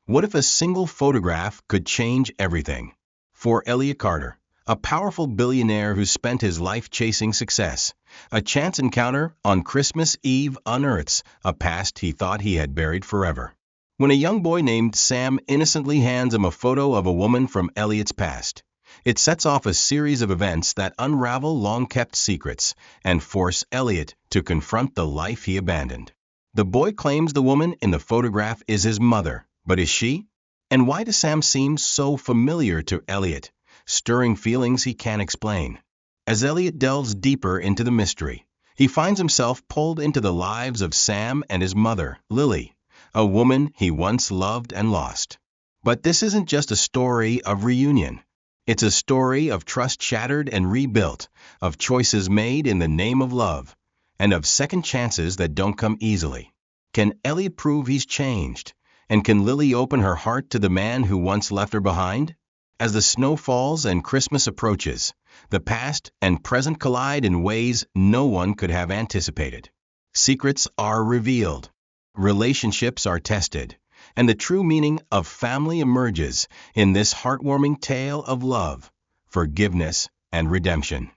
What if a single photograph could change everything? For Elliot Carter, a powerful billionaire who spent his life chasing success, a chance encounter on Christmas Eve unearths a past he thought he had buried forever. When a young boy named Sam innocently hands him a photo of a woman from Elliot's past, it sets off a series of events that unravel long-kept secrets and force Elliot to confront the life he abandoned. The boy claims the woman in the photograph is his mother, but is she? And why does Sam seem so familiar to Elliot, stirring feelings he can't explain? As Elliot delves deeper into the mystery, he finds himself pulled into the lives of Sam and his mother, Lily, a woman he once loved and lost. But this isn't just a story of reunion. It's a story of trust shattered and rebuilt, of choices made in the name of love, and of second chances that don't come easily. Can Elliot prove he's changed? And can Lily open her heart to the man who once left her behind? As the snow falls and Christmas approaches, the past and present collide in ways no one could have anticipated. Secrets are revealed, relationships are tested, and the true meaning of family emerges in this heartwarming tale of love, forgiveness, and redemption.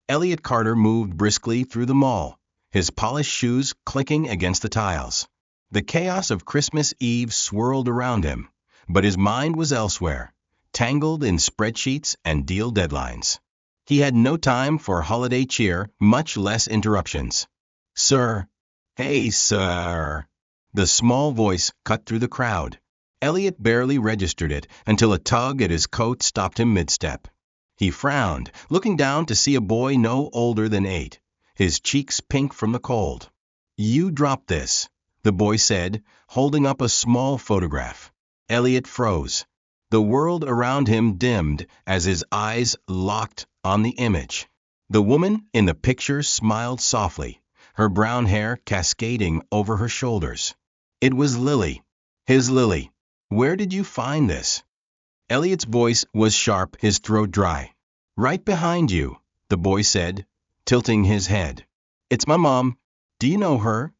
Elliot Carter moved briskly through the mall, his polished shoes clicking against the tiles. The chaos of Christmas Eve swirled around him, but his mind was elsewhere, tangled in spreadsheets and deal deadlines. He had no time for holiday cheer, much less interruptions. "Sir." "Hey, sir." The small voice cut through the crowd. Elliot barely registered it until a tug at his coat stopped him mid-step. He frowned, looking down to see a boy no older than 8, his cheeks pink from the cold. "You dropped this," the boy said, holding up a small photograph. Elliot froze. The world around him dimmed as his eyes locked on the image. The woman in the picture smiled softly, her brown hair cascading over her shoulders. It was Lily. His Lily. "Where did you find this?" Elliot's voice was sharp, his throat dry. "Right behind you," the boy said, tilting his head. "It's my mom. Do you know her?"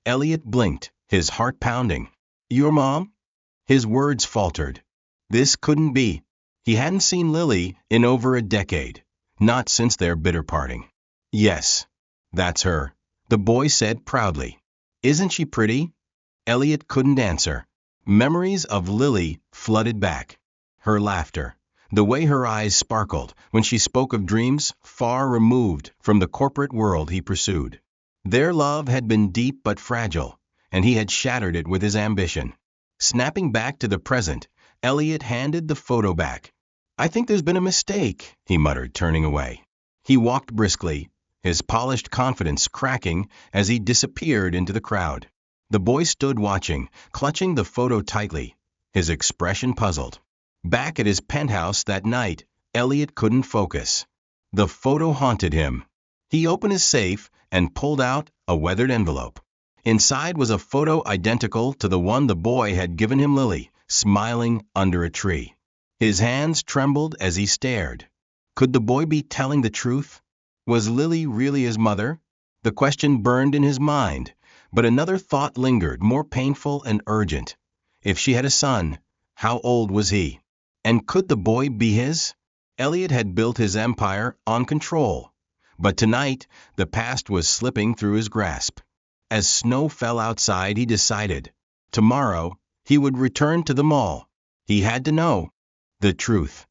Elliot blinked, his heart pounding. "Your mom?" His words faltered. This couldn't be. He hadn't seen Lily in over a decade, not since their bitter parting. "Yes, that's her," the boy said proudly. "Isn't she pretty?" Elliot couldn't answer. Memories of Lily flooded back. Her laughter, the way her eyes sparkled when she spoke of dreams far removed from the corporate world he pursued. Their love had been deep but fragile, and he had shattered it with his ambition. Snapping back to the present, Elliot handed the photo back. "I think there's been a mistake," he muttered, turning away. He walked briskly, his polished confidence cracking as he disappeared into the crowd. The boy stood watching, clutching the photo tightly, his expression puzzled. Back at his penthouse that night, Elliot couldn't focus. The photo haunted him. He opened his safe and pulled out a weathered envelope. Inside was a photo identical to the one the boy had given him, Lily, smiling under a tree. His hands trembled as he stared. Could the boy be telling the truth? Was Lily really his mother? The question burned in his mind, but another thought lingered, more painful and urgent. If she had a son, how old was he? And could the boy be his? Elliot had built his empire on control, but tonight the past was slipping through his grasp. As snow fell outside, he decided. Tomorrow, he would return to the mall. He had to know the truth.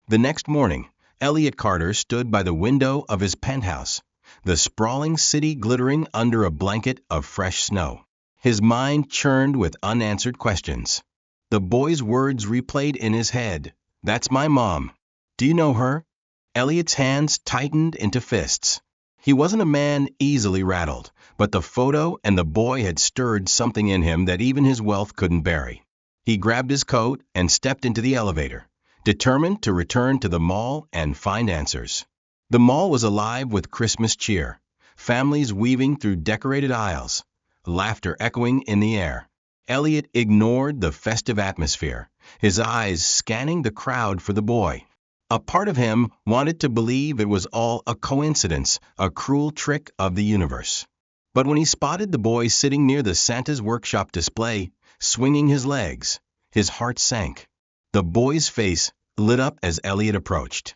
The next morning, Elliot Carter stood by the window of his penthouse, the sprawling city glittering under a blanket of fresh snow. His mind churned with unanswered questions. The boy's words replayed in his head. "That's my mom. Do you know her?" Elliot's hands tightened into fists. He wasn't a man easily rattled, but the photo and the boy had stirred something in him that even his wealth couldn't bury. He grabbed his coat and stepped into the elevator, determined to return to the mall and find answers. The mall was alive with Christmas cheer, families weaving through decorated aisles, laughter echoing in the air. Elliot ignored the festive atmosphere, his eyes scanning the crowd for the boy. A part of him wanted to believe it was all a coincidence, a cruel trick of the universe. But when he spotted the boy sitting near the Santa's workshop display, swinging his legs, His heart sank. The boy's face lit up as Elliot approached.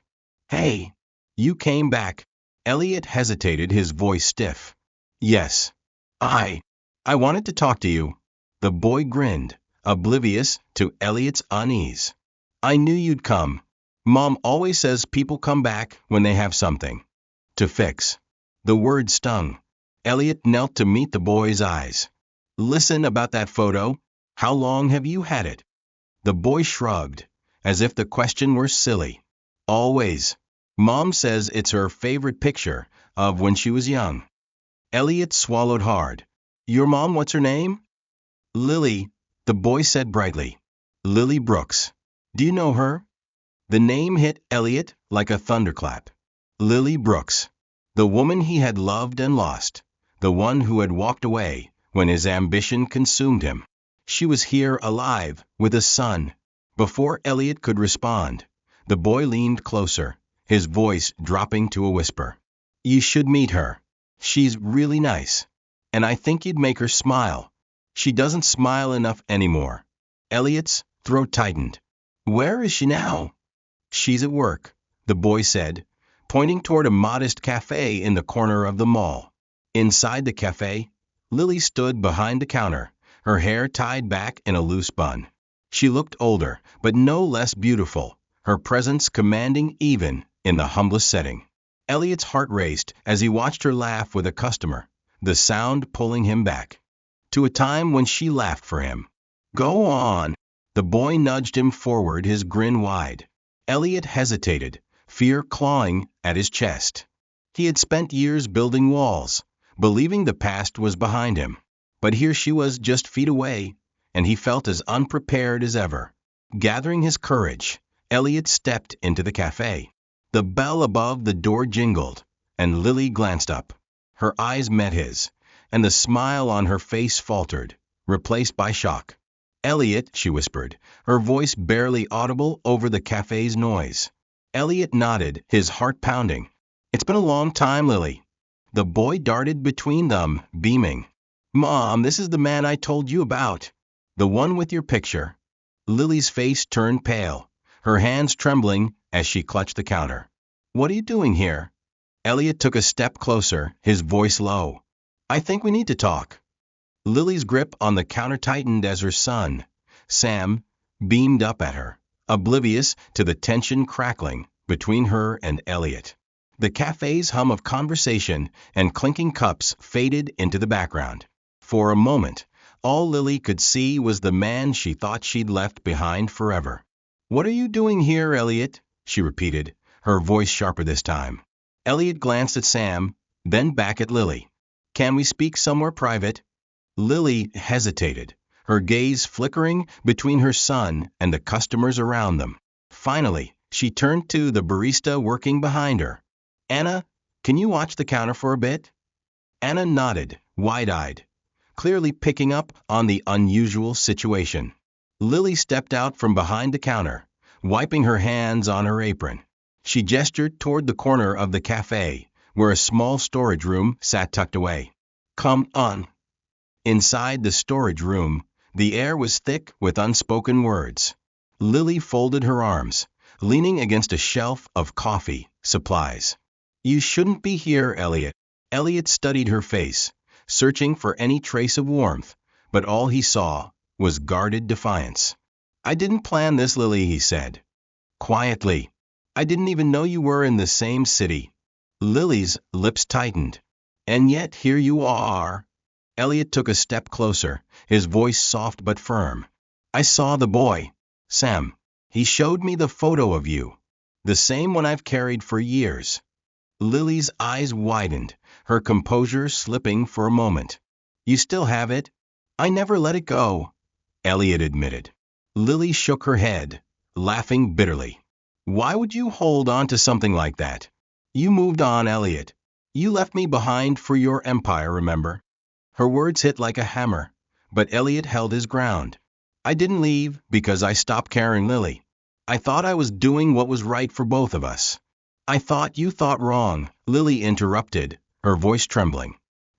"Hey, you came back." Elliot hesitated, his voice stiff. "Yes. I wanted to talk to you." The boy grinned, oblivious to Elliot's unease. "I knew you'd come. Mom always says people come back when they have something to fix." The word stung. Elliot knelt to meet the boy's eyes. "Listen, about that photo. How long have you had it?" The boy shrugged, as if the question were silly. "Always. Mom says it's her favorite picture of when she was young." Elliot swallowed hard. "Your mom, what's her name?" "Lily," the boy said brightly. "Lily Brooks. Do you know her?" The name hit Elliot like a thunderclap. Lily Brooks. The woman he had loved and lost. The one who had walked away when his ambition consumed him. She was here, alive, with a son. Before Elliot could respond, the boy leaned closer, his voice dropping to a whisper. "You should meet her. She's really nice. And I think you'd make her smile. She doesn't smile enough anymore." Elliot's throat tightened. "Where is she now?" "She's at work," the boy said, pointing toward a modest cafe in the corner of the mall. Inside the cafe, Lily stood behind the counter, her hair tied back in a loose bun. She looked older, but no less beautiful, her presence commanding even in the humblest setting. Elliot's heart raced as he watched her laugh with a customer, the sound pulling him back to a time when she laughed for him. "Go on." The boy nudged him forward, his grin wide. Elliot hesitated, fear clawing at his chest. He had spent years building walls, believing the past was behind him. But here she was just feet away, and he felt as unprepared as ever. Gathering his courage, Elliot stepped into the cafe. The bell above the door jingled, and Lily glanced up. Her eyes met his, and the smile on her face faltered, replaced by shock. "Elliot," she whispered, her voice barely audible over the cafe's noise. Elliot nodded, his heart pounding. "It's been a long time, Lily." The boy darted between them, beaming. "Mom, this is the man I told you about. The one with your picture." Lily's face turned pale, her hands trembling as she clutched the counter. "What are you doing here?" Elliot took a step closer, his voice low. "I think we need to talk." Lily's grip on the counter tightened as her son, Sam, beamed up at her, oblivious to the tension crackling between her and Elliot. The cafe's hum of conversation and clinking cups faded into the background. For a moment, all Lily could see was the man she thought she'd left behind forever. "What are you doing here, Elliot?" she repeated, her voice sharper this time. Elliot glanced at Sam, then back at Lily. "Can we speak somewhere private?" Lily hesitated, her gaze flickering between her son and the customers around them. Finally, she turned to the barista working behind her. "Anna, can you watch the counter for a bit?" Anna nodded, wide-eyed, clearly picking up on the unusual situation. Lily stepped out from behind the counter, wiping her hands on her apron. She gestured toward the corner of the cafe, where a small storage room sat tucked away. "Come on." Inside the storage room, the air was thick with unspoken words. Lily folded her arms, leaning against a shelf of coffee supplies. "You shouldn't be here, Elliot." Elliot studied her face, searching for any trace of warmth, but all he saw was guarded defiance. "I didn't plan this, Lily," he said. Quietly. "I didn't even know you were in the same city." Lily's lips tightened. "And yet here you are." Elliot took a step closer, his voice soft but firm. "I saw the boy, Sam. He showed me the photo of you. The same one I've carried for years." Lily's eyes widened, her composure slipping for a moment. "You still have it?" "I never let it go," Elliot admitted. Lily shook her head, laughing bitterly. "Why would you hold on to something like that? You moved on, Elliot. You left me behind for your empire, remember?" Her words hit like a hammer, but Elliot held his ground. "I didn't leave because I stopped caring, Lily. I thought I was doing what was right for both of us." "I thought you thought wrong," Lily interrupted, her voice trembling.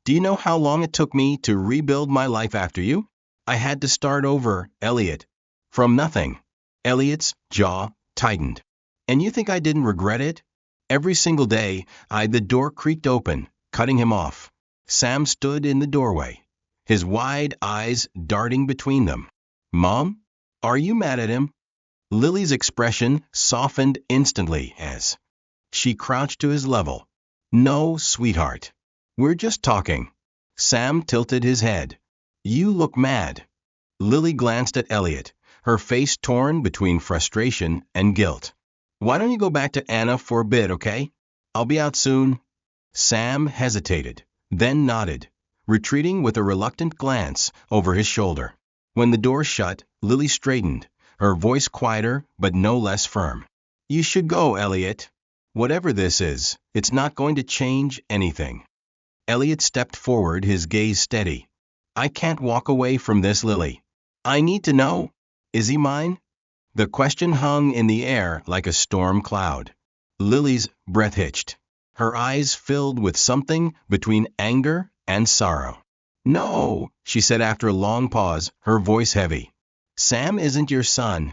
"Do you know how long it took me to rebuild my life after you? I had to start over, Elliot. From nothing. Elliot's jaw tightened. And you think I didn't regret it? Every single day, the door creaked open, cutting him off. Sam stood in the doorway, his wide eyes darting between them. Mom? Are you mad at him? Lily's expression softened instantly as she crouched to his level. No, sweetheart. We're just talking. Sam tilted his head. You look mad. Lily glanced at Elliot, her face torn between frustration and guilt. Why don't you go back to Anna for a bit, okay? I'll be out soon. Sam hesitated, then nodded, retreating with a reluctant glance over his shoulder. When the door shut, Lily straightened, her voice quieter but no less firm. You should go, Elliot. Whatever this is, it's not going to change anything. Elliot stepped forward, his gaze steady. I can't walk away from this, Lily. I need to know. Is he mine? The question hung in the air like a storm cloud. Lily's breath hitched. Her eyes filled with something between anger and sorrow. No, she said after a long pause, her voice heavy. Sam isn't your son.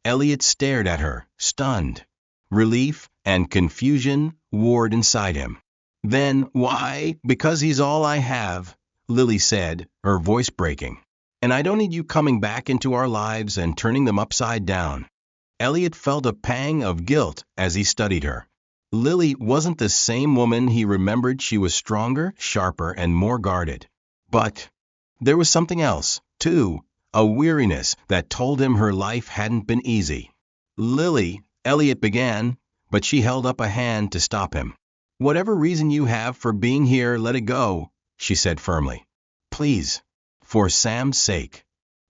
Elliot stared at her, stunned. Relief and confusion warred inside him. Then why? Because he's all I have, Lily said, her voice breaking. And I don't need you coming back into our lives and turning them upside down. Elliot felt a pang of guilt as he studied her. Lily wasn't the same woman he remembered. She was stronger, sharper, and more guarded. But there was something else, too, a weariness that told him her life hadn't been easy. Lily, Elliot began, but she held up a hand to stop him. Whatever reason you have for being here, let it go, she said firmly. Please, for Sam's sake.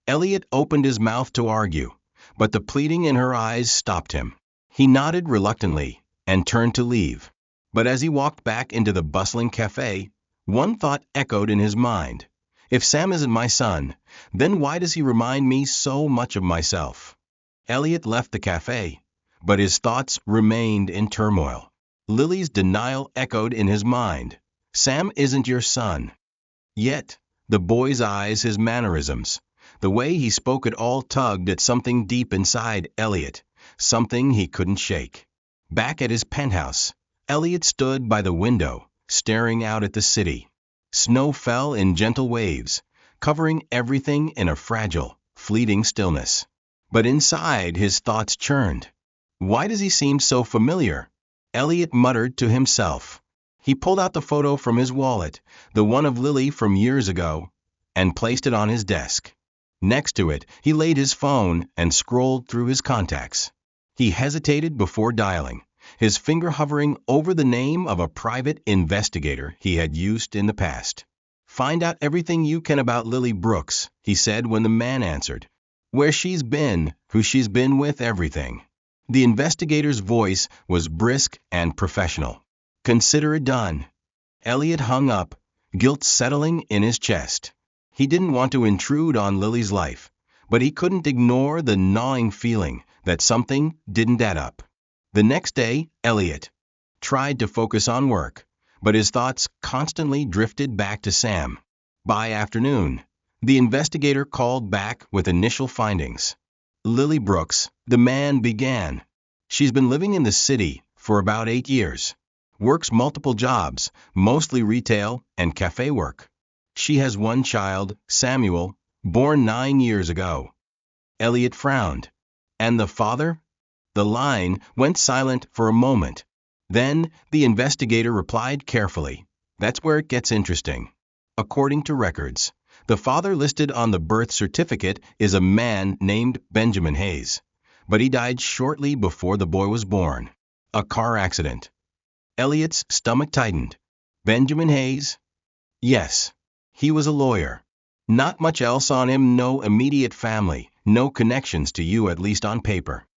Elliot opened his mouth to argue, but the pleading in her eyes stopped him. He nodded reluctantly and turned to leave. But as he walked back into the bustling cafe, one thought echoed in his mind. If Sam isn't my son, then why does he remind me so much of myself? Elliot left the cafe, but his thoughts remained in turmoil. Lily's denial echoed in his mind. Sam isn't your son. Yet, the boy's eyes, his mannerisms, the way he spoke, it all tugged at something deep inside Elliot, something he couldn't shake. Back at his penthouse, Elliot stood by the window, staring out at the city. Snow fell in gentle waves, covering everything in a fragile, fleeting stillness. But inside, his thoughts churned. Why does he seem so familiar? Elliot muttered to himself. He pulled out the photo from his wallet, the one of Lily from years ago, and placed it on his desk. Next to it, he laid his phone and scrolled through his contacts. He hesitated before dialing, his finger hovering over the name of a private investigator he had used in the past. Find out everything you can about Lily Brooks, he said when the man answered. Where she's been, who she's been with, everything. The investigator's voice was brisk and professional. Consider it done. Elliot hung up, guilt settling in his chest. He didn't want to intrude on Lily's life, but he couldn't ignore the gnawing feeling that something didn't add up. The next day, Elliot tried to focus on work, but his thoughts constantly drifted back to Sam. By afternoon, the investigator called back with initial findings. Lily Brooks, the man began. She's been living in the city for about 8 years. Works multiple jobs, mostly retail and cafe work. She has one child, Samuel, born 9 years ago. Elliot frowned. And the father? The line went silent for a moment. Then the investigator replied carefully. That's where it gets interesting. According to records, the father listed on the birth certificate is a man named Benjamin Hayes, but he died shortly before the boy was born. A car accident. Elliot's stomach tightened. Benjamin Hayes? Yes. He was a lawyer. Not much else on him, no immediate family, no connections to you, at least on paper.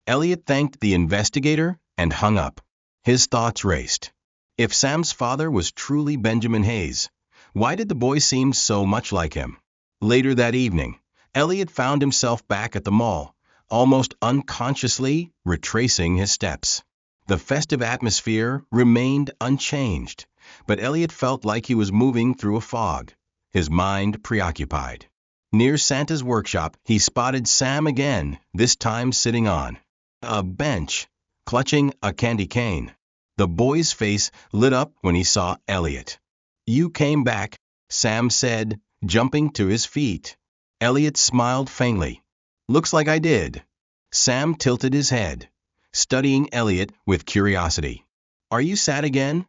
Elliot thanked the investigator and hung up. His thoughts raced. If Sam's father was truly Benjamin Hayes, why did the boy seem so much like him? Later that evening, Elliot found himself back at the mall, almost unconsciously retracing his steps. The festive atmosphere remained unchanged, but Elliot felt like he was moving through a fog, his mind preoccupied. Near Santa's workshop, he spotted Sam again, this time sitting on a bench, clutching a candy cane. The boy's face lit up when he saw Elliot. "You came back," Sam said, jumping to his feet. Elliot smiled faintly. "Looks like I did." Sam tilted his head, studying Elliot with curiosity. "Are you sad again?"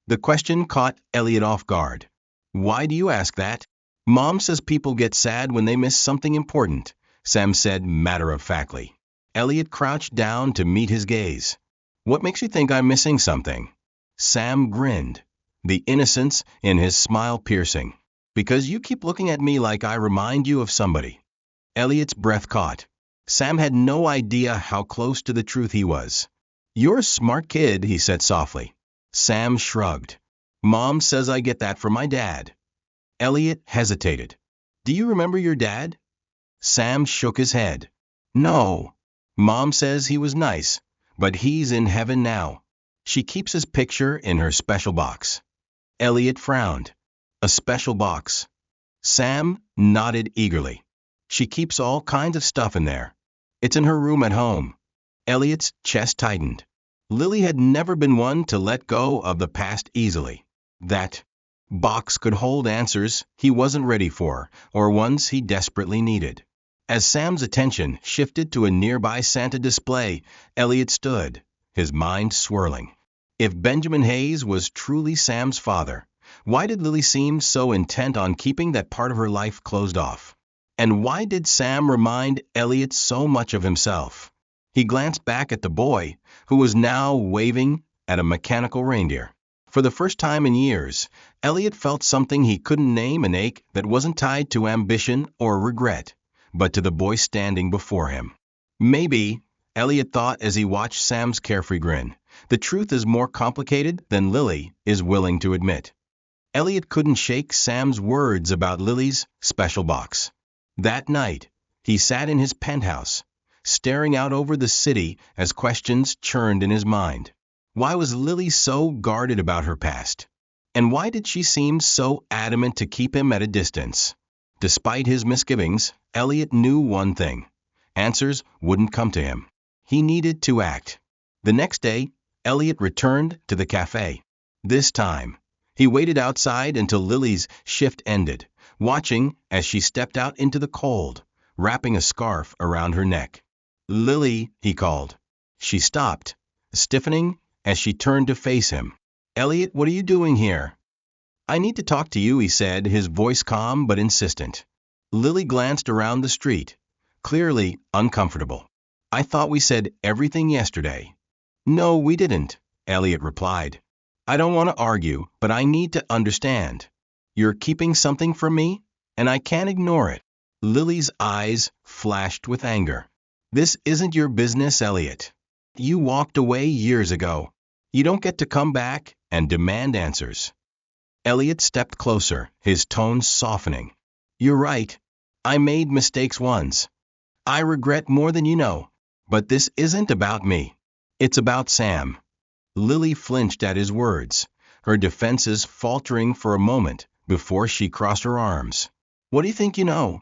The question caught Elliot off guard. "Why do you ask that?" "Mom says people get sad when they miss something important," Sam said matter-of-factly. Elliot crouched down to meet his gaze. "What makes you think I'm missing something?" Sam grinned, the innocence in his smile piercing. "Because you keep looking at me like I remind you of somebody." Elliot's breath caught. Sam had no idea how close to the truth he was. "You're a smart kid," he said softly. Sam shrugged. "Mom says I get that from my dad." Elliot hesitated. "Do you remember your dad?" Sam shook his head. "No. Mom says he was nice, but he's in heaven now. She keeps his picture in her special box." Elliot frowned. "A special box?" Sam nodded eagerly. "She keeps all kinds of stuff in there. It's in her room at home." Elliot's chest tightened. Lily had never been one to let go of the past easily. That box could hold answers he wasn't ready for, or ones he desperately needed. As Sam's attention shifted to a nearby Santa display, Elliot stood, his mind swirling. If Benjamin Hayes was truly Sam's father, why did Lily seem so intent on keeping that part of her life closed off? And why did Sam remind Elliot so much of himself? He glanced back at the boy, who was now waving at a mechanical reindeer. For the first time in years, Elliot felt something he couldn't name, an ache that wasn't tied to ambition or regret, but to the boy standing before him. Maybe, Elliot thought as he watched Sam's carefree grin, the truth is more complicated than Lily is willing to admit. Elliot couldn't shake Sam's words about Lily's special box. That night, he sat in his penthouse, staring out over the city as questions churned in his mind. Why was Lily so guarded about her past? And why did she seem so adamant to keep him at a distance? Despite his misgivings, Elliot knew one thing. Answers wouldn't come to him. He needed to act. The next day, Elliot returned to the cafe. This time, he waited outside until Lily's shift ended, watching as she stepped out into the cold, wrapping a scarf around her neck. "Lily," he called. She stopped, stiffening as she turned to face him. "Elliot, what are you doing here?" "I need to talk to you," he said, his voice calm but insistent. Lily glanced around the street, clearly uncomfortable. "I thought we said everything yesterday." "No, we didn't," Elliot replied. "I don't want to argue, but I need to understand. You're keeping something from me, and I can't ignore it." Lily's eyes flashed with anger. "This isn't your business, Elliot. You walked away years ago. You don't get to come back and demand answers." Elliot stepped closer, his tone softening. "You're right. I made mistakes once. I regret more than you know. But this isn't about me. It's about Sam." Lily flinched at his words, her defenses faltering for a moment before she crossed her arms. "What do you think you know?"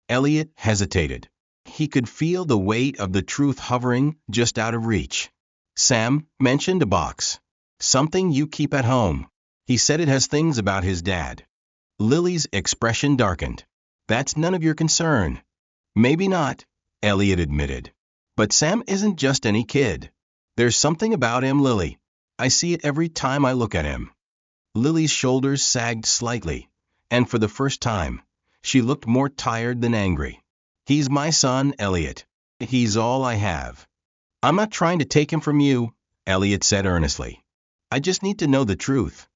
Elliot hesitated. He could feel the weight of the truth hovering just out of reach. "Sam mentioned a box. Something you keep at home. He said it has things about his dad." Lily's expression darkened. "That's none of your concern." "Maybe not," Elliot admitted. "But Sam isn't just any kid. There's something about him, Lily. I see it every time I look at him." Lily's shoulders sagged slightly, and for the first time, she looked more tired than angry. "He's my son, Elliot. He's all I have." "I'm not trying to take him from you," Elliot said earnestly. "I just need to know the truth."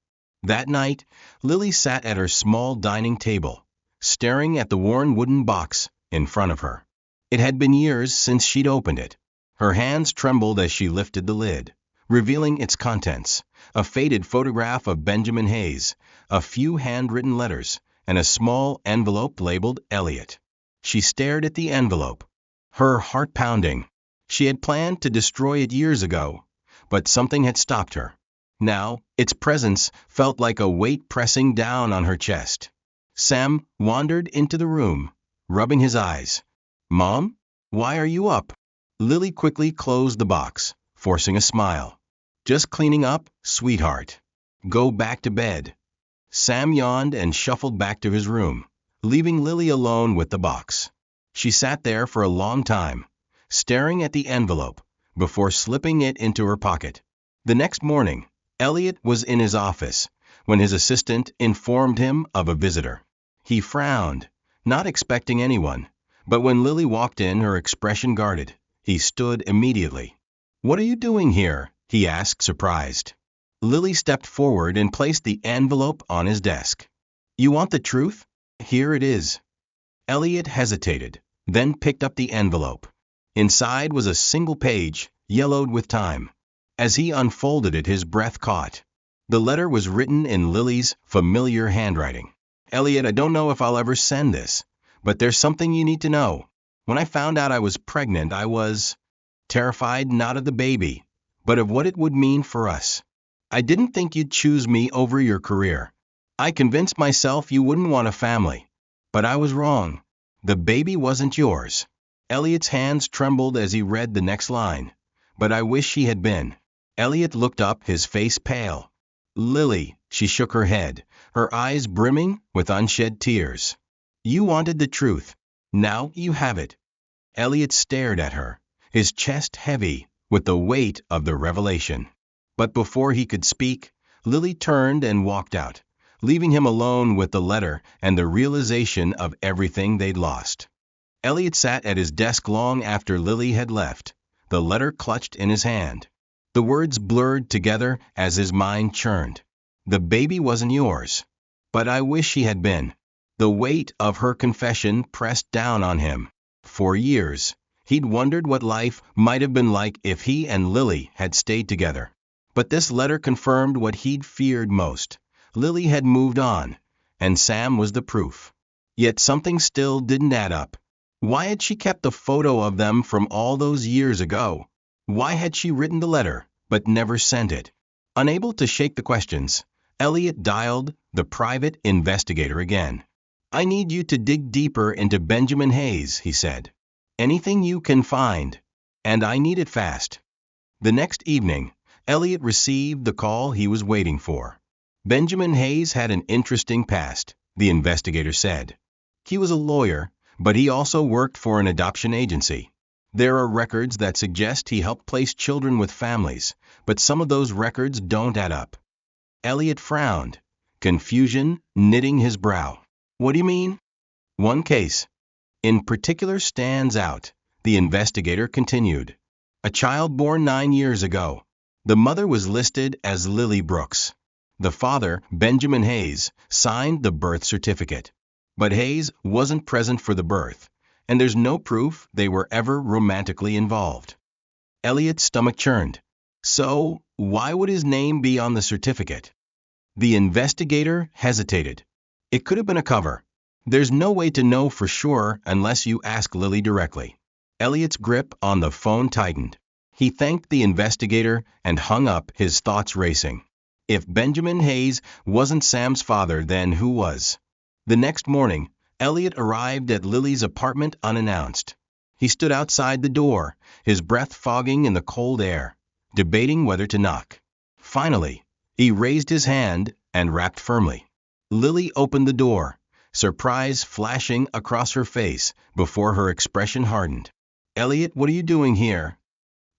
That night, Lily sat at her small dining table, staring at the worn wooden box in front of her. It had been years since she'd opened it. Her hands trembled as she lifted the lid, revealing its contents: a faded photograph of Benjamin Hayes, a few handwritten letters, and a small envelope labeled Elliot. She stared at the envelope, her heart pounding. She had planned to destroy it years ago, but something had stopped her. Now, its presence felt like a weight pressing down on her chest. Sam wandered into the room, rubbing his eyes. "Mom? Why are you up?" Lily quickly closed the box, forcing a smile. "Just cleaning up, sweetheart. Go back to bed." Sam yawned and shuffled back to his room, leaving Lily alone with the box. She sat there for a long time, staring at the envelope, before slipping it into her pocket. The next morning, Elliot was in his office when his assistant informed him of a visitor. He frowned, not expecting anyone, but when Lily walked in, her expression guarded. He stood immediately. "What are you doing here?" he asked, surprised. Lily stepped forward and placed the envelope on his desk. "You want the truth? Here it is." Elliot hesitated, then picked up the envelope. Inside was a single page, yellowed with time. As he unfolded it, his breath caught. The letter was written in Lily's familiar handwriting. "Elliot, I don't know if I'll ever send this, but there's something you need to know. When I found out I was pregnant, I was terrified, not of the baby, but of what it would mean for us. I didn't think you'd choose me over your career. I convinced myself you wouldn't want a family. But I was wrong. The baby wasn't yours." Elliot's hands trembled as he read the next line. "But I wish he had been." Elliot looked up, his face pale. "Lily," she shook her head, her eyes brimming with unshed tears. "You wanted the truth. Now you have it." Elliot stared at her, his chest heavy with the weight of the revelation. But before he could speak, Lily turned and walked out, leaving him alone with the letter and the realization of everything they'd lost. Elliot sat at his desk long after Lily had left, the letter clutched in his hand. The words blurred together as his mind churned. "The baby wasn't yours. But I wish he had been." The weight of her confession pressed down on him. For years, he'd wondered what life might have been like if he and Lily had stayed together. But this letter confirmed what he'd feared most. Lily had moved on, and Sam was the proof. Yet something still didn't add up. Why had she kept the photo of them from all those years ago? Why had she written the letter, but never sent it? Unable to shake the questions, Elliot dialed the private investigator again. "I need you to dig deeper into Benjamin Hayes," he said. "Anything you can find. And I need it fast." The next evening, Elliot received the call he was waiting for. Benjamin Hayes had an interesting past, the investigator said. He was a lawyer, but he also worked for an adoption agency. There are records that suggest he helped place children with families, but some of those records don't add up. Elliot frowned, confusion knitting his brow. "What do you mean?" "One case in particular stands out," the investigator continued. "A child born 9 years ago. The mother was listed as Lily Brooks. The father, Benjamin Hayes, signed the birth certificate. But Hayes wasn't present for the birth, and there's no proof they were ever romantically involved." Elliot's stomach churned. So, why would his name be on the certificate? The investigator hesitated. It could have been a cover. There's no way to know for sure unless you ask Lily directly. Elliot's grip on the phone tightened. He thanked the investigator and hung up, his thoughts racing. If Benjamin Hayes wasn't Sam's father, then who was? The next morning, Elliot arrived at Lily's apartment unannounced. He stood outside the door, his breath fogging in the cold air, debating whether to knock. Finally, he raised his hand and rapped firmly. Lily opened the door, surprise flashing across her face before her expression hardened. "Elliot, what are you doing here?"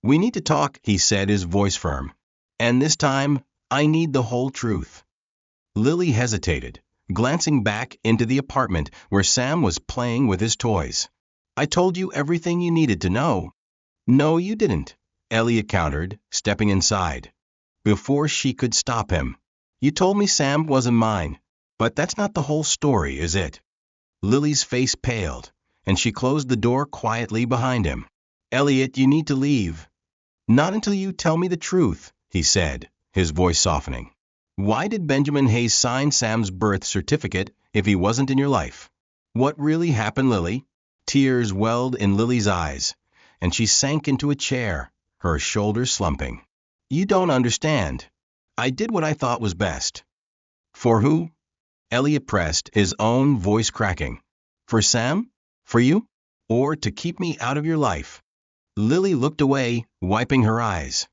"We need to talk," he said, his voice firm. "And this time, I need the whole truth." Lily hesitated, glancing back into the apartment where Sam was playing with his toys. "I told you everything you needed to know." "No, you didn't," Elliot countered, stepping inside. Before she could stop him, "You told me Sam wasn't mine, but that's not the whole story, is it?" Lily's face paled, and she closed the door quietly behind him. "Elliot, you need to leave." "Not until you tell me the truth," he said, his voice softening. "Why did Benjamin Hayes sign Sam's birth certificate if he wasn't in your life? What really happened, Lily?" Tears welled in Lily's eyes, and she sank into a chair, her shoulders slumping. "You don't understand. I did what I thought was best." "For who?" Elliot pressed, his own voice cracking. "For Sam? For you? Or to keep me out of your life? Lily looked away, wiping her eyes.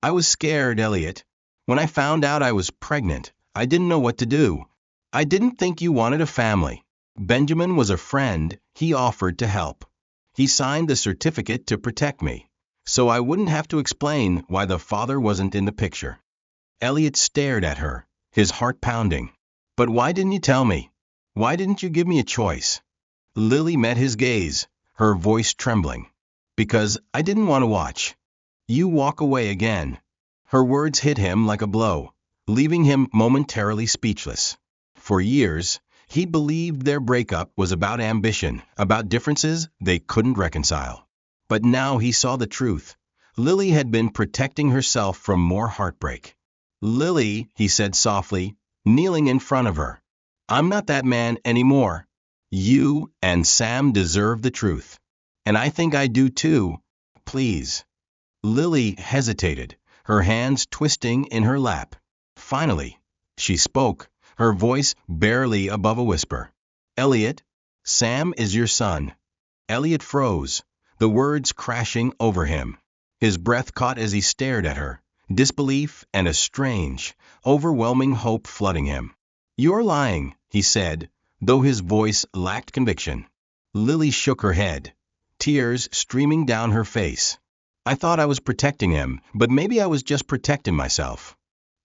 I was scared, Elliot. When I found out I was pregnant, I didn't know what to do. I didn't think you wanted a family. Benjamin was a friend, he offered to help. He signed the certificate to protect me, so I wouldn't have to explain why the father wasn't in the picture. Elliot stared at her, his heart pounding. But why didn't you tell me? Why didn't you give me a choice? Lily met his gaze, her voice trembling. Because I didn't want to watch you walk away again. Her words hit him like a blow, leaving him momentarily speechless. For years, he believed their breakup was about ambition, about differences they couldn't reconcile. But now he saw the truth. Lily had been protecting herself from more heartbreak. Lily, he said softly, kneeling in front of her. I'm not that man anymore. You and Sam deserve the truth. And I think I do too. Please. Lily hesitated, her hands twisting in her lap. Finally, she spoke, her voice barely above a whisper. Elliot, Sam is your son. Elliot froze, the words crashing over him. His breath caught as he stared at her, disbelief and a strange, overwhelming hope flooding him. You're lying, he said, though his voice lacked conviction. Lily shook her head, tears streaming down her face. I thought I was protecting him, but maybe I was just protecting myself.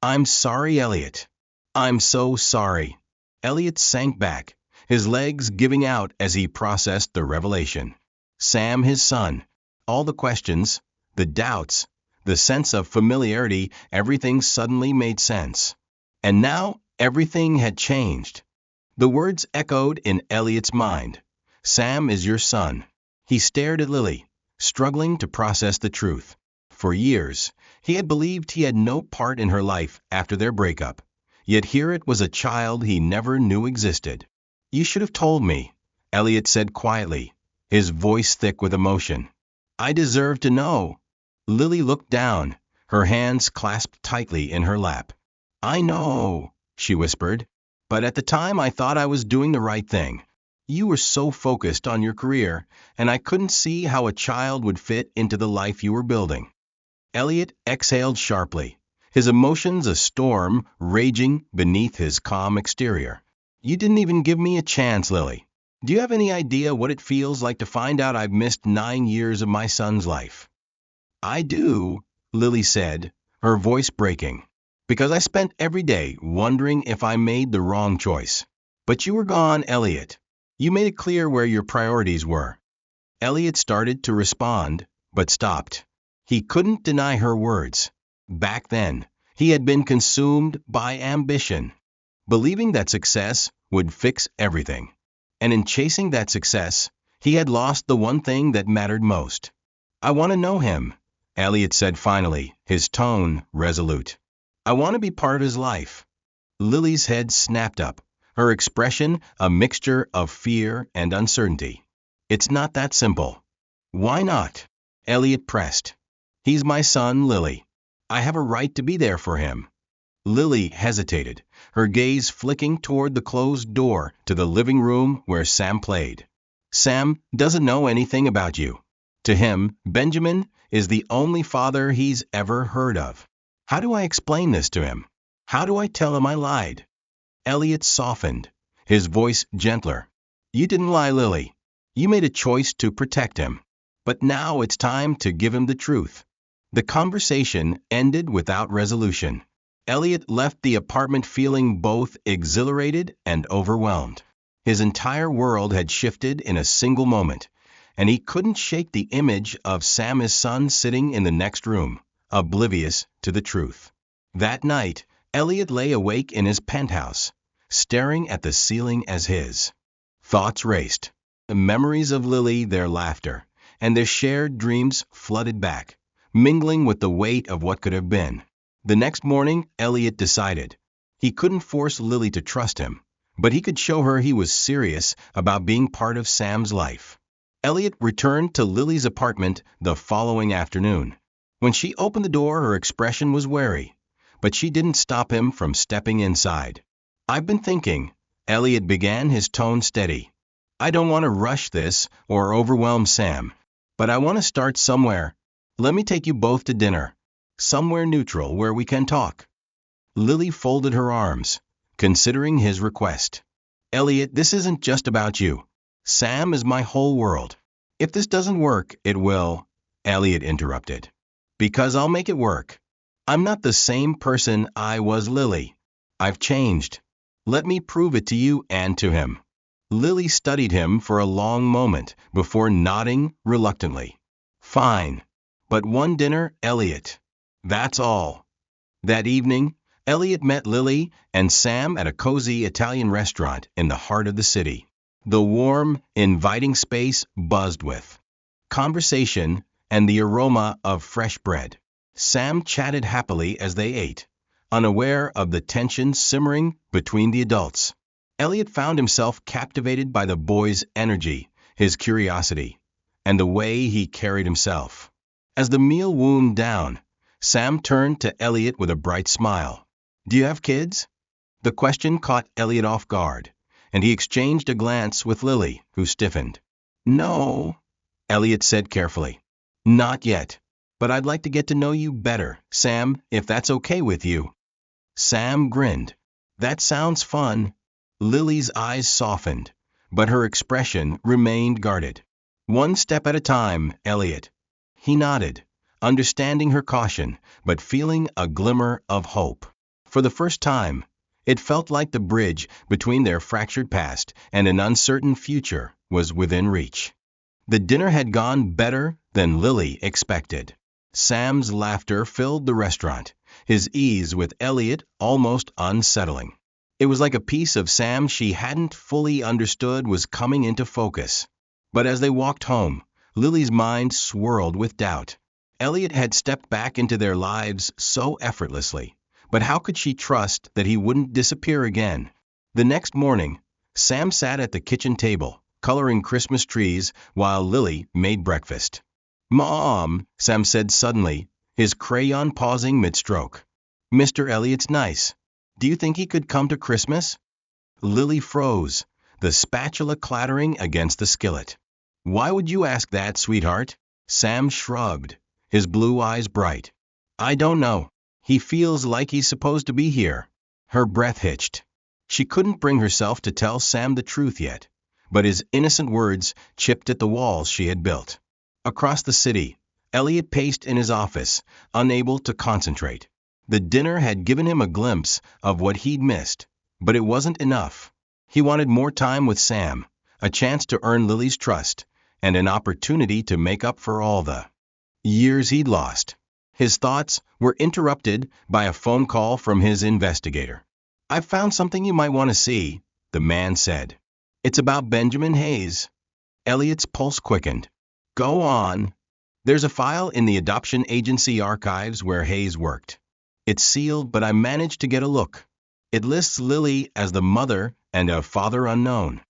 I'm sorry, Elliot. I'm so sorry. Elliot sank back, his legs giving out as he processed the revelation. Sam, his son. All the questions, the doubts, the sense of familiarity, everything suddenly made sense. And now, everything had changed. The words echoed in Elliot's mind. Sam is your son. He stared at Lily, struggling to process the truth. For years, he had believed he had no part in her life after their breakup. Yet here it was a child he never knew existed. You should have told me, Elliot said quietly, his voice thick with emotion. I deserve to know. Lily looked down, her hands clasped tightly in her lap. I know, she whispered, but at the time I thought I was doing the right thing. You were so focused on your career, and I couldn't see how a child would fit into the life you were building. Elliot exhaled sharply, his emotions a storm raging beneath his calm exterior. You didn't even give me a chance, Lily. Do you have any idea what it feels like to find out I've missed 9 years of my son's life? I do, Lily said, her voice breaking, because I spent every day wondering if I made the wrong choice. But you were gone, Elliot. You made it clear where your priorities were. Elliot started to respond, but stopped. He couldn't deny her words. Back then, he had been consumed by ambition, believing that success would fix everything. And in chasing that success, he had lost the one thing that mattered most. I want to know him, Elliot said finally, his tone resolute. I want to be part of his life. Lily's head snapped up, her expression a mixture of fear and uncertainty. It's not that simple. Why not? Elliot pressed. He's my son, Lily. I have a right to be there for him. Lily hesitated, her gaze flicking toward the closed door to the living room where Sam played. Sam doesn't know anything about you. To him, Benjamin is the only father he's ever heard of. How do I explain this to him? How do I tell him I lied? Elliot softened, his voice gentler. You didn't lie, Lily. You made a choice to protect him. But now it's time to give him the truth. The conversation ended without resolution. Elliot left the apartment feeling both exhilarated and overwhelmed. His entire world had shifted in a single moment, and he couldn't shake the image of Sam, his son, sitting in the next room, oblivious to the truth. That night, Elliot lay awake in his penthouse, staring at the ceiling as his thoughts raced. The memories of Lily, their laughter, and their shared dreams flooded back, mingling with the weight of what could have been. The next morning, Elliot decided. He couldn't force Lily to trust him, but he could show her he was serious about being part of Sam's life. Elliot returned to Lily's apartment the following afternoon. When she opened the door, her expression was wary, but she didn't stop him from stepping inside. I've been thinking, Elliot began, his tone steady. I don't want to rush this or overwhelm Sam, but I want to start somewhere. Let me take you both to dinner. Somewhere neutral where we can talk. Lily folded her arms, considering his request. Elliot, this isn't just about you. Sam is my whole world. If this doesn't work, it will, Elliot interrupted. Because I'll make it work. I'm not the same person I was, Lily. I've changed. Let me prove it to you and to him. Lily studied him for a long moment before nodding reluctantly. Fine. But one dinner, Elliot. That's all. That evening, Elliot met Lily and Sam at a cozy Italian restaurant in the heart of the city. The warm, inviting space buzzed with conversation and the aroma of fresh bread. Sam chatted happily as they ate, unaware of the tension simmering between the adults. Elliot found himself captivated by the boy's energy, his curiosity, and the way he carried himself. As the meal wound down, Sam turned to Elliot with a bright smile. Do you have kids? The question caught Elliot off guard, and he exchanged a glance with Lily, who stiffened. No, Elliot said carefully. Not yet, but I'd like to get to know you better, Sam, if that's okay with you. Sam grinned. That sounds fun. Lily's eyes softened, but her expression remained guarded. One step at a time, Elliot. He nodded, understanding her caution, but feeling a glimmer of hope. For the first time, it felt like the bridge between their fractured past and an uncertain future was within reach. The dinner had gone better than Lily expected. Sam's laughter filled the restaurant, his ease with Elliot almost unsettling. It was like a piece of Sam she hadn't fully understood was coming into focus. But as they walked home, Lily's mind swirled with doubt. Elliot had stepped back into their lives so effortlessly, but how could she trust that he wouldn't disappear again? The next morning, Sam sat at the kitchen table, coloring Christmas trees while Lily made breakfast. Mom, Sam said suddenly, his crayon pausing mid-stroke. Mr. Elliot's nice. Do you think he could come to Christmas? Lily froze, the spatula clattering against the skillet. Why would you ask that, sweetheart? Sam shrugged, his blue eyes bright. I don't know. He feels like he's supposed to be here. Her breath hitched. She couldn't bring herself to tell Sam the truth yet, but his innocent words chipped at the walls she had built. Across the city, Elliot paced in his office, unable to concentrate. The dinner had given him a glimpse of what he'd missed, but it wasn't enough. He wanted more time with Sam, a chance to earn Lily's trust, and an opportunity to make up for all the years he'd lost. His thoughts were interrupted by a phone call from his investigator. I've found something you might want to see, the man said. It's about Benjamin Hayes. Elliot's pulse quickened. Go on. There's a file in the adoption agency archives where Hayes worked. It's sealed, but I managed to get a look. It lists Lily as the mother and a father unknown.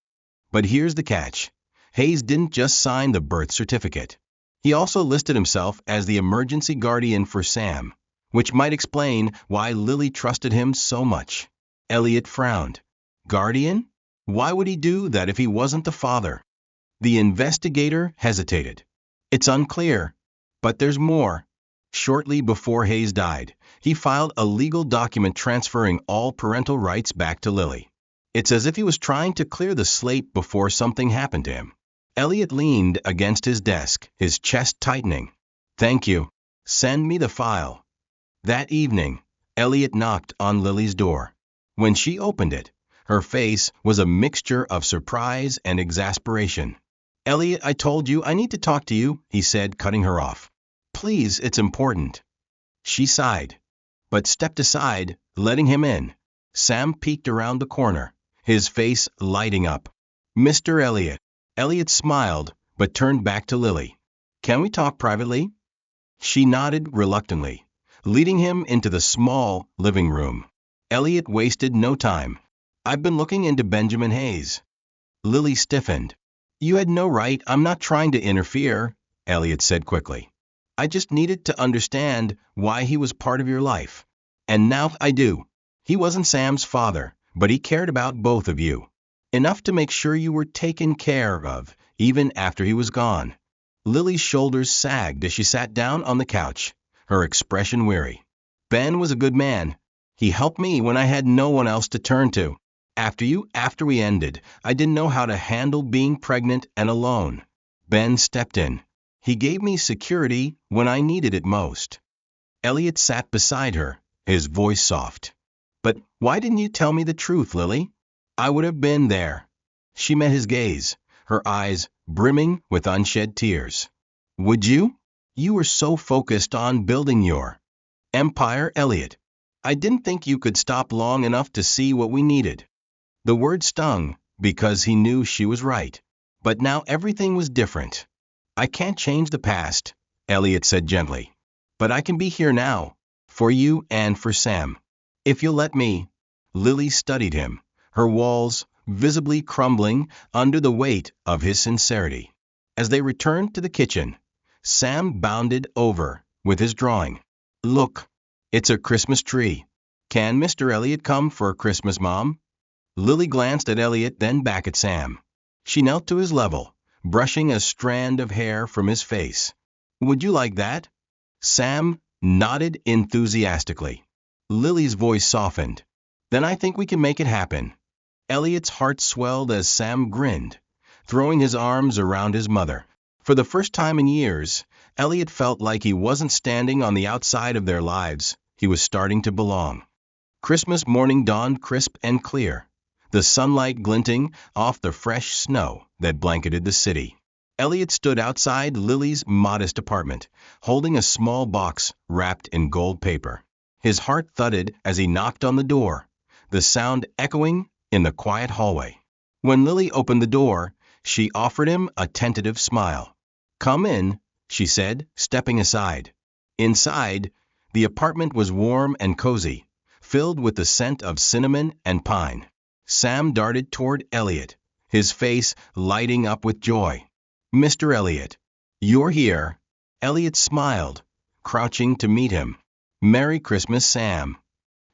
But here's the catch. Hayes didn't just sign the birth certificate. He also listed himself as the emergency guardian for Sam, which might explain why Lily trusted him so much. Elliot frowned. Guardian? Why would he do that if he wasn't the father? The investigator hesitated. It's unclear, but there's more. Shortly before Hayes died, he filed a legal document transferring all parental rights back to Lily. It's as if he was trying to clear the slate before something happened to him. Elliot leaned against his desk, his chest tightening. Thank you. Send me the file. That evening, Elliot knocked on Lily's door. When she opened it, her face was a mixture of surprise and exasperation. Elliot, I told you I need to talk to you, he said, cutting her off. Please, it's important. She sighed, but stepped aside, letting him in. Sam peeked around the corner, his face lighting up. Mr. Elliot. Elliot smiled, but turned back to Lily. Can we talk privately? She nodded reluctantly, leading him into the small living room. Elliot wasted no time. I've been looking into Benjamin Hayes. Lily stiffened. You had no right, I'm not trying to interfere, Elliot said quickly. I just needed to understand why he was part of your life. And now I do. He wasn't Sam's father, but he cared about both of you. Enough to make sure you were taken care of, even after he was gone. Lily's shoulders sagged as she sat down on the couch, her expression weary. Ben was a good man. He helped me when I had no one else to turn to. After we ended, I didn't know how to handle being pregnant and alone. Ben stepped in. He gave me security when I needed it most. Elliot sat beside her, his voice soft. But why didn't you tell me the truth, Lily? I would have been there. She met his gaze, her eyes brimming with unshed tears. Would you? You were so focused on building your empire, Elliot. I didn't think you could stop long enough to see what we needed. The word stung, because he knew she was right. But now everything was different. I can't change the past, Elliot said gently. But I can be here now, for you and for Sam. If you'll let me. Lily studied him, her walls visibly crumbling under the weight of his sincerity. As they returned to the kitchen, Sam bounded over with his drawing. Look, it's a Christmas tree. Can Mr. Elliot come for Christmas, Mom? Lily glanced at Elliot, then back at Sam. She knelt to his level, brushing a strand of hair from his face. Would you like that? Sam nodded enthusiastically. Lily's voice softened. Then I think we can make it happen. Elliot's heart swelled as Sam grinned, throwing his arms around his mother. For the first time in years, Elliot felt like he wasn't standing on the outside of their lives. He was starting to belong. Christmas morning dawned crisp and clear, the sunlight glinting off the fresh snow that blanketed the city. Elliot stood outside Lily's modest apartment, holding a small box wrapped in gold paper. His heart thudded as he knocked on the door, the sound echoing in the quiet hallway. When Lily opened the door, she offered him a tentative smile. Come in, she said, stepping aside. Inside, the apartment was warm and cozy, filled with the scent of cinnamon and pine. Sam darted toward Elliot, his face lighting up with joy. Mr. Elliot, you're here. Elliot smiled, crouching to meet him. Merry Christmas, Sam.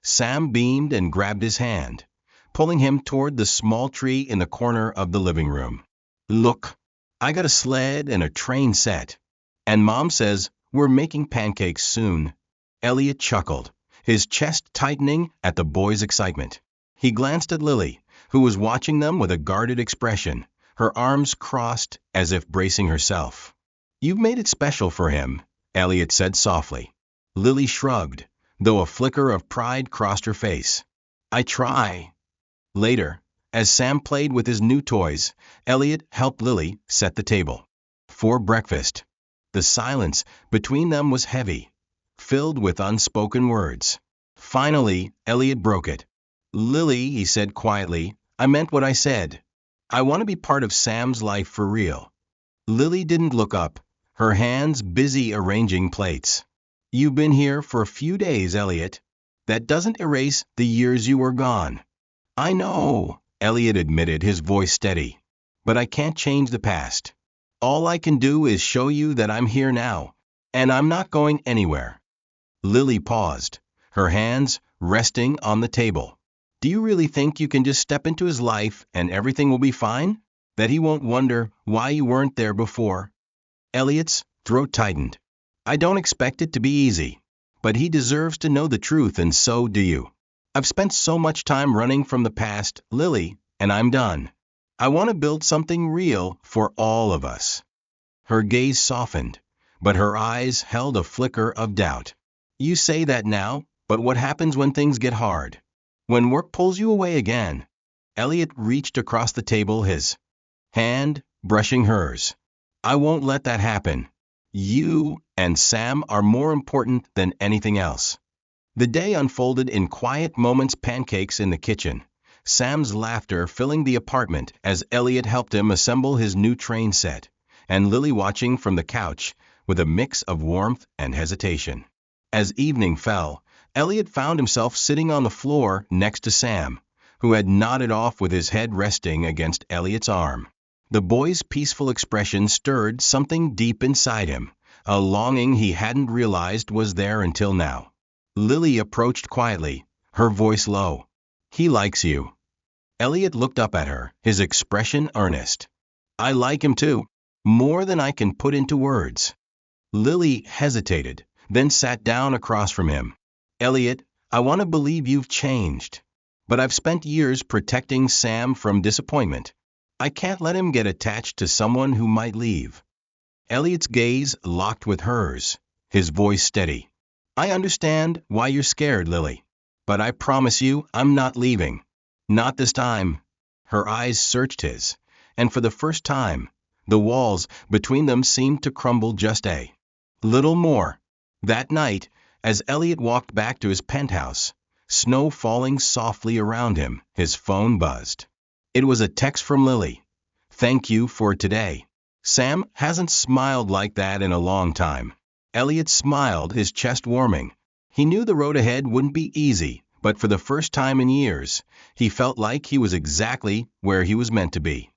Sam beamed and grabbed his hand, pulling him toward the small tree in the corner of the living room. Look, I got a sled and a train set. And Mom says we're making pancakes soon. Elliot chuckled, his chest tightening at the boy's excitement. He glanced at Lily, who was watching them with a guarded expression, her arms crossed as if bracing herself. You've made it special for him, Elliot said softly. Lily shrugged, though a flicker of pride crossed her face. I try. Later, as Sam played with his new toys, Elliot helped Lily set the table. For breakfast, the silence between them was heavy, filled with unspoken words. Finally, Elliot broke it. Lily, he said quietly, I meant what I said. I want to be part of Sam's life for real. Lily didn't look up, her hands busy arranging plates. You've been here for a few days, Elliot. That doesn't erase the years you were gone. I know, Elliot admitted, his voice steady. But I can't change the past. All I can do is show you that I'm here now, and I'm not going anywhere. Lily paused, her hands resting on the table. Do you really think you can just step into his life and everything will be fine? That he won't wonder why you weren't there before? Elliot's throat tightened. I don't expect it to be easy, but he deserves to know the truth, and so do you. I've spent so much time running from the past, Lily, and I'm done. I want to build something real for all of us. Her gaze softened, but her eyes held a flicker of doubt. You say that now, but what happens when things get hard? When work pulls you away again? Elliot reached across the table, his hand brushing hers. I won't let that happen. You and Sam are more important than anything else. The day unfolded in quiet moments, pancakes in the kitchen, Sam's laughter filling the apartment as Elliot helped him assemble his new train set, and Lily watching from the couch with a mix of warmth and hesitation. As evening fell, Elliot found himself sitting on the floor next to Sam, who had nodded off with his head resting against Elliot's arm. The boy's peaceful expression stirred something deep inside him, a longing he hadn't realized was there until now. Lily approached quietly, her voice low. He likes you. Elliot looked up at her, his expression earnest. I like him too. More than I can put into words. Lily hesitated, then sat down across from him. Elliot, I want to believe you've changed. But I've spent years protecting Sam from disappointment. I can't let him get attached to someone who might leave. Elliot's gaze locked with hers, his voice steady. I understand why you're scared, Lily. But I promise you I'm not leaving. Not this time. Her eyes searched his, and for the first time, the walls between them seemed to crumble just a little more. That night, as Elliot walked back to his penthouse, snow falling softly around him, his phone buzzed. It was a text from Lily. Thank you for today. Sam hasn't smiled like that in a long time. Elliot smiled, his chest warming. He knew the road ahead wouldn't be easy, but for the first time in years, he felt like he was exactly where he was meant to be.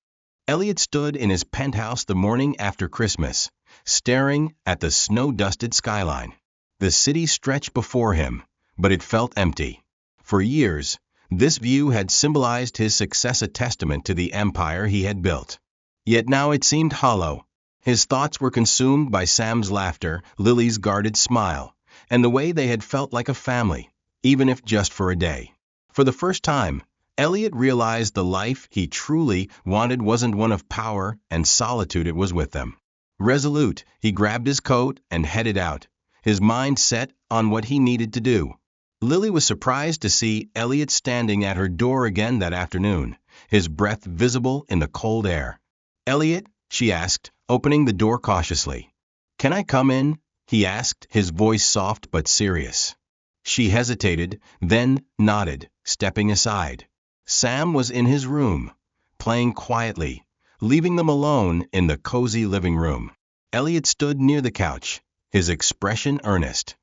Elliot stood in his penthouse the morning after Christmas, staring at the snow-dusted skyline. The city stretched before him, but it felt empty. For years, this view had symbolized his success, a testament to the empire he had built. Yet now it seemed hollow. His thoughts were consumed by Sam's laughter, Lily's guarded smile, and the way they had felt like a family, even if just for a day. For the first time, Elliot realized the life he truly wanted wasn't one of power and solitude, it was with them. Resolute, he grabbed his coat and headed out, his mind set on what he needed to do. Lily was surprised to see Elliot standing at her door again that afternoon, his breath visible in the cold air. Elliot, she asked, opening the door cautiously. Can I come in? He asked, his voice soft but serious. She hesitated, then nodded, stepping aside. Sam was in his room, playing quietly, leaving them alone in the cozy living room. Elliot stood near the couch, his expression earnest.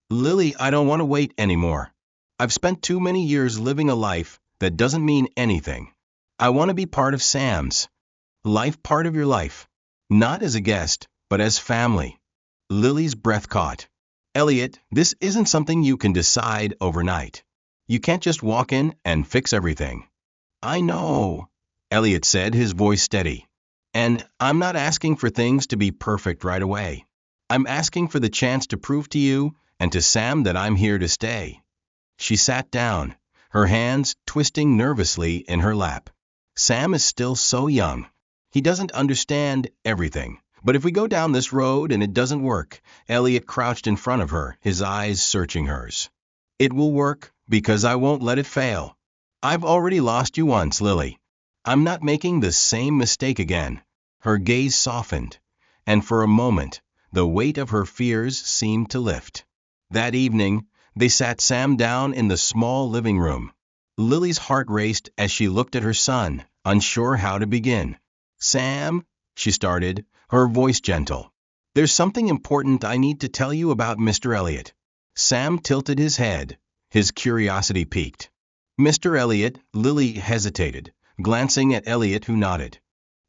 Lily, I don't want to wait anymore. I've spent too many years living a life that doesn't mean anything. I want to be part of Sam's life, part of your life. Not as a guest, but as family. Lily's breath caught. Elliot, this isn't something you can decide overnight. You can't just walk in and fix everything. I know, Elliot said, his voice steady. And I'm not asking for things to be perfect right away. I'm asking for the chance to prove to you and to Sam that I'm here to stay. She sat down, her hands twisting nervously in her lap. Sam is still so young. He doesn't understand everything. But if we go down this road and it doesn't work, Elliot crouched in front of her, his eyes searching hers. It will work, because I won't let it fail. I've already lost you once, Lily. I'm not making the same mistake again. Her gaze softened, and for a moment, the weight of her fears seemed to lift. That evening, they sat Sam down in the small living room. Lily's heart raced as she looked at her son, unsure how to begin. Sam, she started, her voice gentle. There's something important I need to tell you about Mr. Elliot. Sam tilted his head, his curiosity piqued. Mr. Elliot, Lily hesitated, glancing at Elliot, who nodded.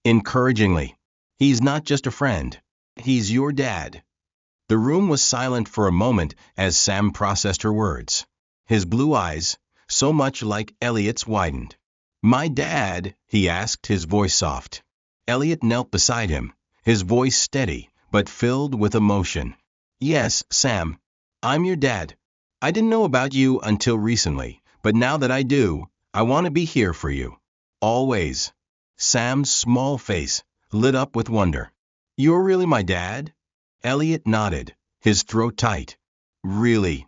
Encouragingly. He's not just a friend. He's your dad. The room was silent for a moment as Sam processed her words. His blue eyes, so much like Elliot's, widened. My dad? He asked, his voice soft. Elliot knelt beside him, his voice steady, but filled with emotion. Yes, Sam. I'm your dad. I didn't know about you until recently, but now that I do, I want to be here for you. Always. Sam's small face lit up with wonder. You're really my dad? Elliot nodded, his throat tight. Really?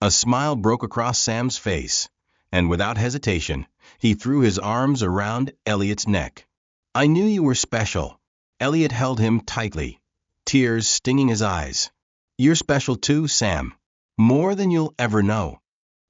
A smile broke across Sam's face, and without hesitation, he threw his arms around Elliot's neck. I knew you were special. Elliot held him tightly, tears stinging his eyes. You're special too, Sam. More than you'll ever know.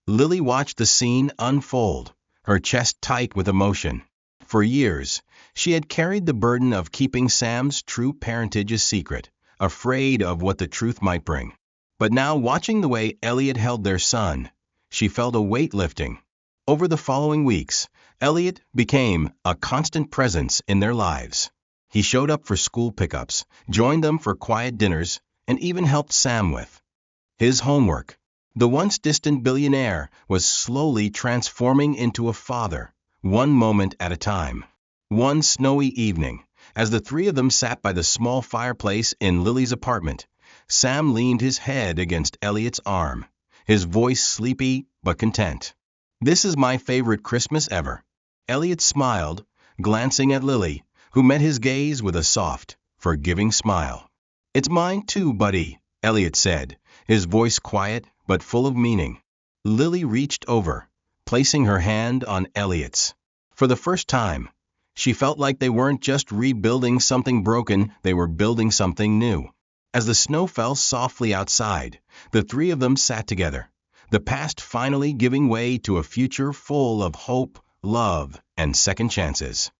Lily watched the scene unfold, her chest tight with emotion. For years, she had carried the burden of keeping Sam's true parentage a secret, afraid of what the truth might bring. But now, watching the way Elliot held their son, she felt a weight lifting. Over the following weeks, Elliot became a constant presence in their lives. He showed up for school pickups, joined them for quiet dinners, and even helped Sam with his homework. The once distant billionaire was slowly transforming into a father, one moment at a time. One snowy evening, as the three of them sat by the small fireplace in Lily's apartment, Sam leaned his head against Elliot's arm, his voice sleepy but content. "This is my favorite Christmas ever." Elliot smiled, glancing at Lily, who met his gaze with a soft, forgiving smile. "It's mine too, buddy," Elliot said, his voice quiet but full of meaning. Lily reached over, placing her hand on Elliot's. For the first time, she felt like they weren't just rebuilding something broken, they were building something new. As the snow fell softly outside, the three of them sat together, the past finally giving way to a future full of hope, love, and second chances.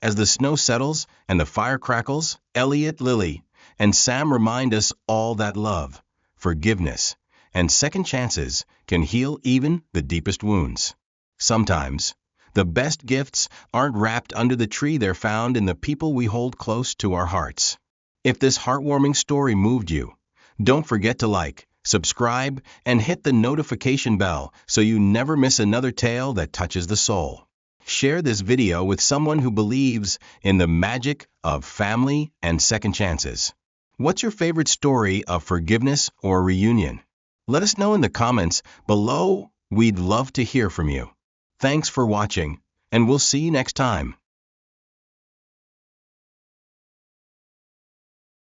As the snow settles and the fire crackles, Elliot, Lily, and Sam remind us all that love, forgiveness, and second chances can heal even the deepest wounds. Sometimes, the best gifts aren't wrapped under the tree, they're found in the people we hold close to our hearts. If this heartwarming story moved you, don't forget to like, subscribe, and hit the notification bell so you never miss another tale that touches the soul. Share this video with someone who believes in the magic of family and second chances. What's your favorite story of forgiveness or reunion? Let us know in the comments below. We'd love to hear from you. Thanks for watching, and we'll see you next time.